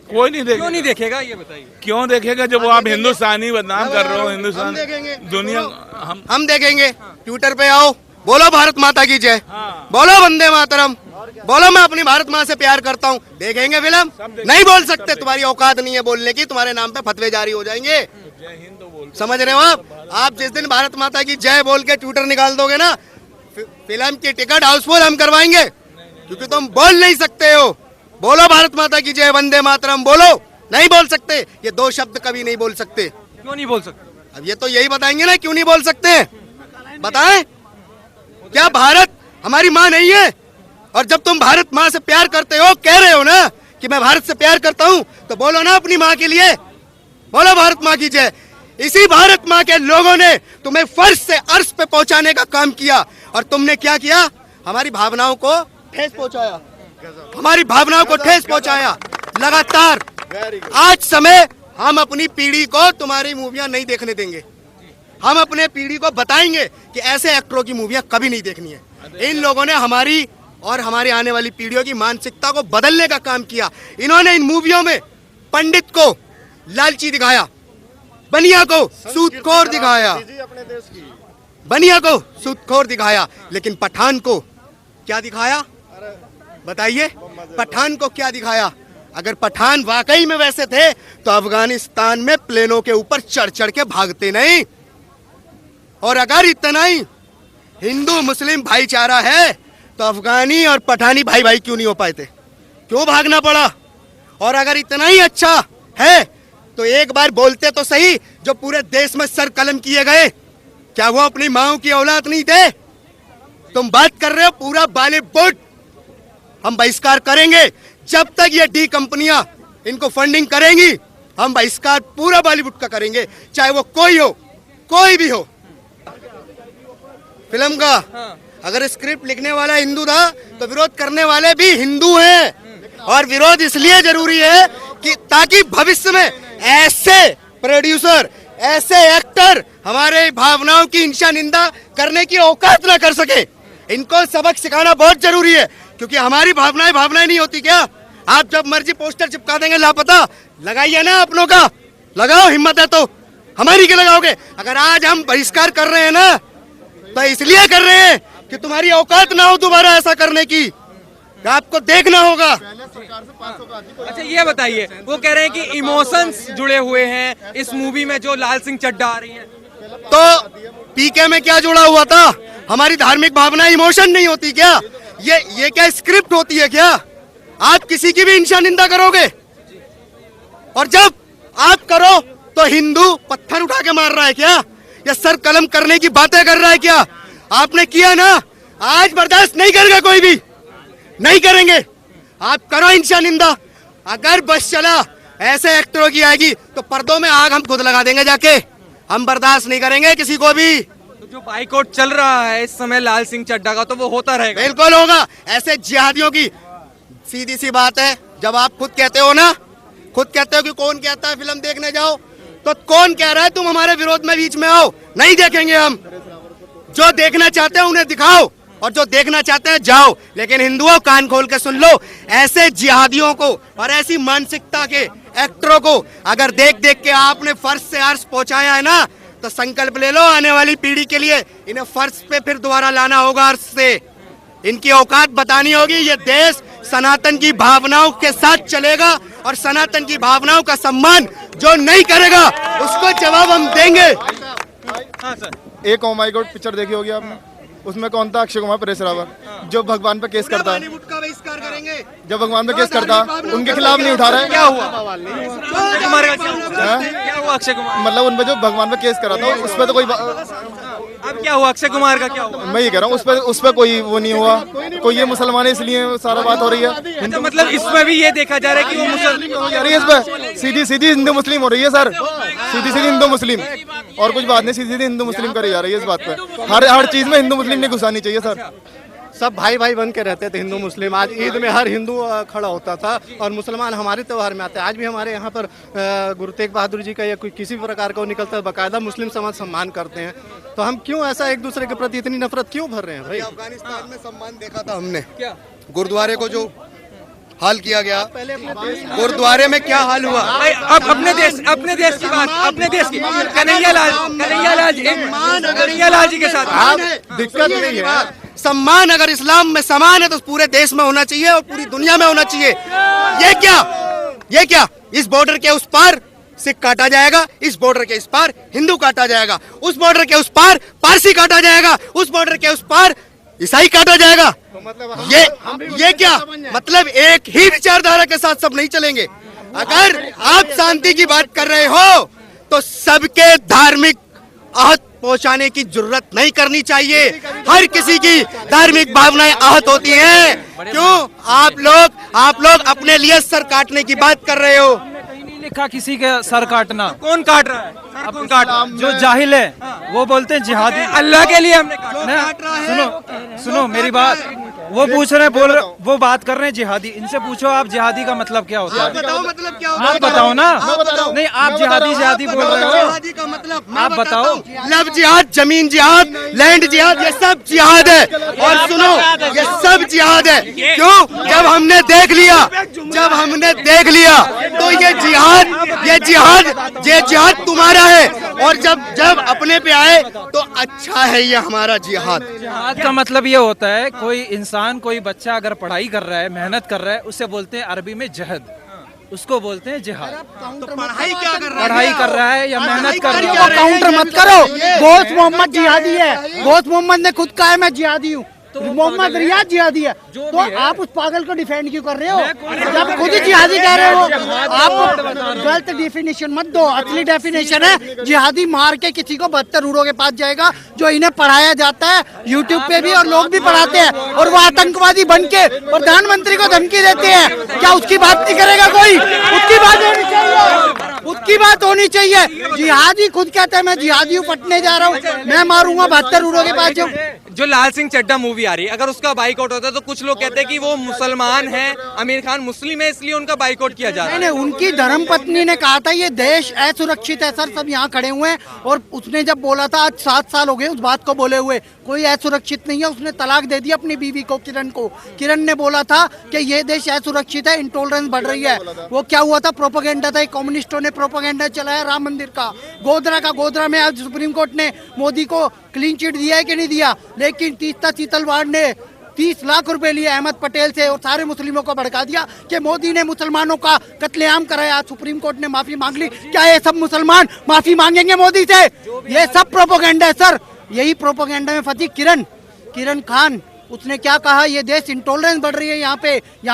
कोई नहीं देखेगा। क्यों नहीं देखेगा ये बताइए? क्यों देखेगा जब वो आप हिंदुस्तानी बदनाम कर रहे हो। हिंदुस्तान दुनिया हम देखेंगे। ट्विटर पे आओ, बोलो भारत माता की जय, हाँ। बोलो वंदे मातरम, बोलो मैं अपनी भारत माँ से प्यार करता हूँ। देखेंगे फिल्म? नहीं बोल सकते, तुम्हारी औकात नहीं है बोलने की, तुम्हारे नाम पे फतवे जारी हो जाएंगे। समझ रहे हो आप जिस दिन भारत माता की जय बोल के ट्विटर निकाल दोगे ना, फिल्म की टिकट हाउसफुल हम करवाएंगे, क्योंकि तुम बोल नहीं सकते हो। बोलो भारत माता की जय, वंदे मातरम बोलो, नहीं बोल सकते। ये दो शब्द कभी नहीं बोल सकते। क्यों नहीं बोल सकते? अब ये तो यही बताएंगे ना क्यों नहीं बोल सकते। बताएं, क्या भारत हमारी माँ नहीं है? और जब तुम भारत माँ से प्यार करते हो, कह रहे हो ना कि मैं भारत से प्यार करता हूँ, तो बोलो ना अपनी माँ के लिए, बोलो भारत माँ की जय। इसी भारत माँ के लोगों ने तुम्हें फर्श से अर्श पे पहुंचाने का काम किया, और तुमने क्या किया? हमारी भावनाओं को ठेस पहुंचाया, हमारी भावनाओं को ठेस पहुंचाया लगातार। आज समय हम अपनी पीढ़ी को तुम्हारी मूवियां नहीं देखने देंगे। हम अपने पीढ़ी को बताएंगे कि ऐसे एक्टरों की मूवियां कभी नहीं देखनी है। इन लोगों ने हमारी और हमारे आने वाली पीढ़ियों की मानसिकता को बदलने का काम किया। इन्होंने इन मूवियों में पंडित को लालची दिखाया, बनिया को सूदखोर दिखाया, बनिया को सूदखोर दिखाया, लेकिन पठान को क्या दिखाया? बताइए, पठान को क्या दिखाया? अगर पठान वाकई में वैसे थे तो अफगानिस्तान में प्लेनों के ऊपर चढ़ चढ़ के भागते नहीं। और अगर इतना ही हिंदू मुस्लिम भाईचारा है तो अफगानी और पठानी भाई भाई क्यों नहीं हो पाए थे? क्यों भागना पड़ा? और अगर इतना ही अच्छा है तो एक बार बोलते तो सही, जो पूरे देश में सर कलम किए गए, क्या वो अपनी माओ की औलाद नहीं थे? तुम बात कर रहे हो पूरा बॉलीवुड हम बहिष्कार करेंगे। जब तक ये डी कंपनियां इनको फंडिंग करेंगी, हम बहिष्कार पूरा बॉलीवुड का करेंगे, चाहे वो कोई हो, कोई भी हो। फिल्म का अगर स्क्रिप्ट लिखने वाला हिंदू था तो विरोध करने वाले भी हिंदू हैं। और विरोध इसलिए जरूरी है कि ताकि भविष्य में ऐसे प्रोड्यूसर, ऐसे एक्टर हमारे भावनाओं की इंशा निंदा करने की औकात ना कर सके। इनको सबक सिखाना बहुत जरूरी है, क्योंकि हमारी भावनाएं भावनाएं नहीं होती क्या? आप जब मर्जी पोस्टर चिपका देंगे लापता, लगाइए ना अपनों का, लगाओ, हिम्मत है तो हमारी के लगाओगे। अगर आज हम बहिष्कार कर रहे हैं ना तो इसलिए कर रहे हैं कि तुम्हारी औकात ना हो दोबारा ऐसा करने की, आपको देखना होगा। अच्छा ये बताइए, वो कह रहे हैं कि इमोशंस जुड़े हुए हैं इस मूवी में, जो लाल सिंह चड्ढा आ रही हैं। तो पीके में क्या जुड़ा हुआ था? हमारी धार्मिक भावना इमोशन नहीं होती क्या? ये क्या स्क्रिप्ट होती है क्या? आप किसी की भी इंशा निंदा करोगे, और जब आप करो तो हिंदू पत्थर उठा के मार रहा है क्या? या सर कलम करने की बातें कर रहा है क्या? आपने किया ना, आज बर्दाश्त नहीं करेगा कोई भी, नहीं करेंगे। आप करो इंशा निंदा। अगर बस चला ऐसे एक्टरों की आएगी तो पर्दों में आग हम खुद लगा देंगे जाके। हम बर्दाश्त नहीं करेंगे किसी को भी। तो जो बाइकआउट चल रहा है इस समय लाल सिंह चड्ढा का, तो वो होता रहेगा? बिल्कुल होगा। ऐसे जिहादियों की सीधी सी बात है, जब आप खुद कहते हो ना, खुद कहते हो कि कौन कहता है फिल्म देखने जाओ, तो कौन कह रहा है तुम हमारे विरोध में बीच में आओ? नहीं देखेंगे हम। जो देखना चाहते हैं उन्हें दिखाओ, और जो देखना चाहते हैं जाओ, लेकिन हिंदुओं कान खोल के सुन लो, ऐसे जिहादियों को और ऐसी मानसिकता के एक्टरों को अगर देख देख के आपने फर्श से अर्श पहुंचाया है ना, तो संकल्प ले लो आने वाली पीढ़ी के लिए, इन्हें फर्श पे फिर दोबारा लाना होगा अर्श से। इनकी औकात बतानी होगी। ये देश सनातन की भावनाओं के साथ चलेगा, और सनातन की भावनाओं का सम्मान जो नहीं करेगा उसको जवाब हम देंगे। हाँ सर। एक ओ माय गॉड पिक्चर देखी होगी आपने? उसमें कौन था? अक्षय कुमार, परेश रावल, जो भगवान पे केस करता है, बॉलीवुड का बहिष्कार करेंगे। जो भगवान पे केस करता है उनके खिलाफ नहीं उठा रहा है। क्या हुआ अक्षय कुमार का? क्या हुआ अक्षय कुमार? मतलब उनपे जो भगवान पे केस करा था उस पर तो कोई, अब क्या हुआ अक्षय कुमार का? क्या हुआ? मैं ये कह रहा हूँ उस पर कोई वो नहीं हुआ। कोई ये मुसलमान है इसलिए सारा बात हो रही है। अच्छा, मतलब इसमें भी ये देखा जा रहा है कि वो मुसलमान हो रही है, इस पर सीधी सीधी हिंदू मुस्लिम हो रही है सर, सीधी सीधी हिंदू मुस्लिम, और कुछ बात नहीं, सीधी सीधी हिंदू मुस्लिम करी जा रही है इस बात पे। हर चीज में हिंदू मुस्लिम नहीं घुसानी चाहिए सर। सब भाई भाई बन के रहते थे हिंदू मुस्लिम। आज ईद में हर हिंदू खड़ा होता था, और मुसलमान हमारे त्यौहार में आते हैं। आज भी हमारे यहाँ पर गुरु तेग बहादुर जी का या कोई किसी प्रकार का निकलता है, बाकायदा मुस्लिम समाज सम्मान करते हैं। तो हम क्यों ऐसा एक दूसरे के प्रति इतनी नफरत क्यों भर रहे हैं भाई? अफगानिस्तान में सम्मान देखा था हमने। क्या? गुरुद्वारे को जो हाल किया गया, गुरुद्वारे में क्या हाल हुआ। भाई, अब अपने देश की बात, अपने देश की कन्हैया लाल जी के साथ दिक्कत नहीं है। सम्मान अगर इस्लाम में समान है तो पूरे देश में होना चाहिए और पूरी दुनिया में होना चाहिए। ये क्या इस बॉर्डर के उस पार सिख काटा जाएगा, इस बॉर्डर के इस पार हिंदू काटा जाएगा, उस बॉर्डर के उस पार पारसी काटा जाएगा, उस बॉर्डर के उस पार ईसाई काटा जाएगा। ये क्या मतलब एक ही विचारधारा के साथ सब नहीं चलेंगे। अगर आप शांति की बात कर रहे हो तो सबके धार्मिक आहत पहुंचाने की जरूरत नहीं करनी चाहिए। हर किसी की धार्मिक भावनाएं आहत होती हैं। क्यों आप लोग अपने लिए सर काटने की बात कर रहे हो। लिखा किसी के सर काटना, कौन काट रहा है? सर कौन काट रहा है? जो जाहिल है वो बोलते हैं जिहादी। अल्लाह के लिए हमने काटा। नहीं, सुनो मेरी बात। वो पूछ रहे हैं, वो बात कर रहे हैं जिहादी। इनसे पूछो आप जिहादी का मतलब क्या होता है? बताओ मतलब क्या होता है? आप बताओ ना। नहीं, आप जिहादी बोल रहे हो। जिहादी का मतलब आप बताओ। लव जिहाद, जमीन जिहाद, लैंड जिहाद, ये सब जिहाद है। और सुनो, ये सब जिहाद है। क्यों? जब हमने देख लिया तो ये जिहाद तुम्हारा है। और जब अपने पे आए तो अच्छा है ये हमारा जिहाद। जिहाद का मतलब ये होता है कोई इंसान, कोई बच्चा अगर पढ़ाई कर रहा है, मेहनत कर रहा है, उसे बोलते हैं अरबी में जहद, उसको बोलते हैं जिहाद। तो पढ़ाई क्या कर रहा है? पढ़ाई कर रहा है या मेहनत कर रहा है। काउंटर मत करो। घोष मोहम्मद जिहादी है। घोष मोहम्मद ने खुद कहा है मैं जिहादी हूँ। मोहम्मद रियाज जिहादी है। तो आप उस पागल को डिफेंड क्यों कर रहे हो? जब खुद ही जिहादी कह रहे हो। आप गलत डेफिनेशन मत दो। असली डेफिनेशन है जिहादी मार के किसी को 72 रूढ़ों के पास जाएगा, जो इन्हें पढ़ाया जाता है यूट्यूब पे भी, और लोग भी पढ़ाते हैं। और वो आतंकवादी बन के प्रधानमंत्री को धमकी देते हैं। क्या उसकी बात नहीं करेगा कोई? उसकी बात होनी चाहिए, उसकी बात होनी चाहिए। जिहादी खुद कहते हैं मैं जिहादी हूँ, पटने जा रहा हूँ, मैं मारूंगा 72 रूढ़ों के पास। जो लाल सिंह चड्ढा मूवी आ रही है, अगर उसका बाइकआउट होता है तो कुछ लोग कहते हैं कि वो मुसलमान हैं, आमिर खान मुस्लिम है, इसलिए उनका बाइकआउट किया जा रहा है। नहीं, उनकी धर्मपत्नी ने कहा था ये देश असुरक्षित है। सर सब यहाँ खड़े हुए हैं। और उसने जब बोला था, आज 7 साल हो गए उस बात को बोले हुए, कोई असुरक्षित नहीं है। उसने तलाक दे दी अपनी बीवी को, किरण को। किरण ने बोला था कि ये देश असुरक्षित है, इंटॉलरेंस बढ़ रही है। वो क्या हुआ था? प्रोपेगेंडा था। कम्युनिस्टों ने प्रोपेगेंडा चलाया राम मंदिर का, गोधरा में। आज सुप्रीम कोर्ट ने मोदी को क्लीन चिट दिया है कि नहीं दिया? लेकिन तीस्ता सीतलवाड़ ने 30 लाख रुपए लिए अहमद पटेल से और सारे मुस्लिमों को भड़का दिया कि मोदी ने मुसलमानों का कत्लेआम कराया। सुप्रीम कोर्ट ने माफी मांग ली। क्या ये सब मुसलमान माफी मांगेंगे मोदी से? ये सब प्रोपेगेंडा है सर। यही प्रोपेगेंडा में फंसी किरण खान। उसने क्या कहा? ये देश इंटॉलरेंस बढ़ रही है, यहाँ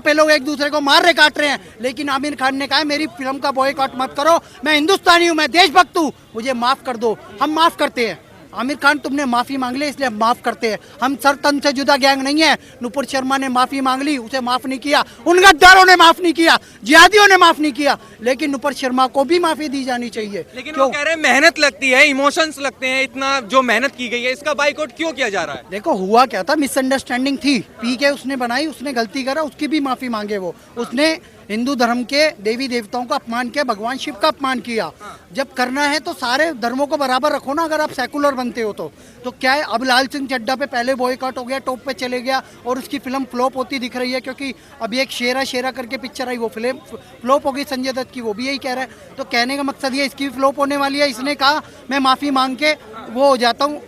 पे लोग एक दूसरे को मार रहे, काट रहे हैं। लेकिन आमिर खान ने कहा मेरी फिल्म का बॉयकॉट मत करो, मैं हिंदुस्तानी हूँ, मैं देशभक्त हूँ, मुझे माफ कर दो। हम माफ करते हैं। आमिर खान तुमने माफी मांग ली इसलिए हम माफ करते हैं। हम सर तन से जुदा गैंग नहीं है। नुपुर शर्मा ने माफी मांग ली, उसे माफ नहीं किया। उन गद्दारों ने माफ नहीं किया, जिहादियों ने माफ नहीं किया। लेकिन नुपुर शर्मा को भी माफी दी जानी चाहिए। लेकिन वो कह रहे हैं मेहनत लगती है, इमोशंस लगते हैं, इतना जो मेहनत की गई है, इसका बाइकआउट क्यों किया जा रहा है? देखो हुआ क्या था, मिसअंडरस्टैंडिंग थी। पी के उसने बनाई, उसने गलती करा, उसकी भी माफी मांगे। वो उसने हिंदू धर्म के देवी देवताओं का अपमान किया, भगवान शिव का अपमान किया। जब करना है तो सारे धर्मों को बराबर रखो ना। अगर आप सेकुलर बनते हो तो क्या है? अब लाल सिंह चड्ढा पे पहले बॉयकॉट हो गया, टॉप पे चले गया और उसकी फिल्म फ्लॉप होती दिख रही है। क्योंकि अभी एक शेरा करके पिक्चर आई, वो फिल्म फ्लॉप हो गई संजय दत्त की, वो भी यही कह रहा है। तो कहने का मकसद ये इसकी फ्लॉप होने वाली है। इसने कहा मैं माफी मांग के वो हो जाता हूँ,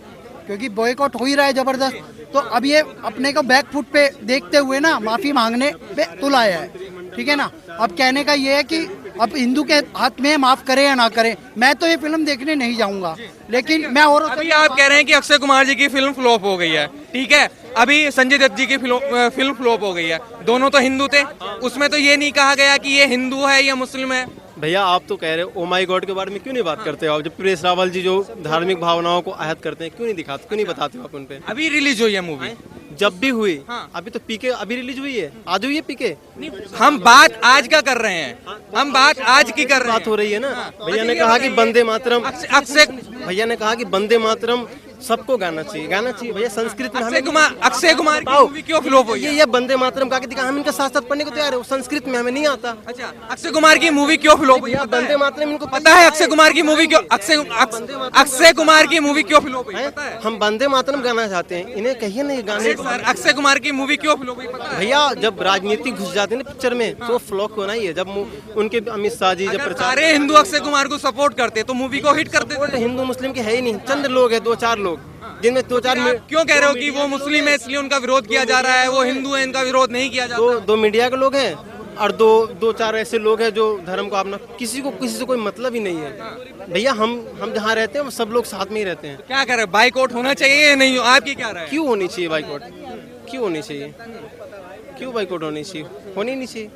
क्योंकि बॉयकॉट हो ही रहा है जबरदस्त। तो अब ये अपने को बैक फुट पे देखते हुए ना माफी मांगने पे तुल आया है। ठीक है ना? अब कहने का ये है कि अब हिंदू के हाथ में माफ करें या ना करें। मैं तो ये फिल्म देखने नहीं जाऊंगा, लेकिन मैं और अभी आप कह रहे हैं कि अक्षय कुमार जी की फिल्म फ्लॉप हो गई है, ठीक है। अभी संजय दत्त जी की फिल्म फ्लॉप हो गई है। दोनों तो हिंदू थे, उसमें तो ये नहीं कहा गया कि ये हिंदू है या मुस्लिम है। भैया आप तो कह रहे हो ओ माई गॉड के बारे में क्यों नहीं बात करते हो आप? जब परेश रावल जी जो धार्मिक भावनाओं को आहत करते हैं, क्यों नहीं दिखाते, क्यों नहीं बताते हो आप उन पे? अभी रिलीज हुई है मूवी, जब भी हुई। अभी तो पीके अभी रिलीज हुई है, आज हुई है पीके। हम बात आज का कर रहे हैं, हम बात आज की कर रहे हैं। बात हो रही है ना। भैया ने कहा कि वंदे मातरम, अक्षय भैया ने कहा कि वंदे मातरम सबको गाना चाहिए भैया। संस्कृत में अक्षय कुमार की मूवी क्यों फ्लॉप हुई है? ये बंदे मातरम गा के दिखा, हम इनका साथ साथ पढ़ने को तैयार है, संस्कृत में हमें नहीं आता। अच्छा, अक्षय कुमार की मूवी क्यों फ्लॉप हुई? बंदे मातरम इनको पता है अक्षय कुमार की मूवी क्यों अक्षय कुमार की मूवी क्यों फ्लॉप हुई? पता है? हम बंदे मातरम गाना चाहते हैं, इन्हें कहिए नहीं गाने। सर, अक्षय कुमार की मूवी क्यों फ्लॉप हुई पता है? भैया जब राजनीति घुस जाती है ना पिक्चर में तो फ्लॉप होना ही है। जब उनके अमित शाह जी जब प्रचार, सारे हिंदू अक्षय कुमार को सपोर्ट करते तो मूवी को हिट करते तो हिंदू मुस्लिम के है ही नहीं, चंद लोग है, 2-4 लोग, जिनमें 2-4 क्यों कह रहे हो कि वो मुस्लिम है इसलिए उनका विरोध किया जा रहा है, वो हिंदू है इनका विरोध नहीं किया जाता? दो मीडिया के लोग हैं और 2-4 ऐसे लोग हैं जो धर्म को अपना, किसी से कोई मतलब ही नहीं है। भैया हम जहाँ रहते हैं सब लोग साथ में ही रहते हैं। क्या कह रहे हैं, बाइकआउट होना चाहिए या नहीं? आपकी क्या राय है? क्यों होनी चाहिए बाइकआउट? क्यों होनी चाहिए? क्यों बाइकआउट होनी चाहिए? होनी नहीं चाहिए।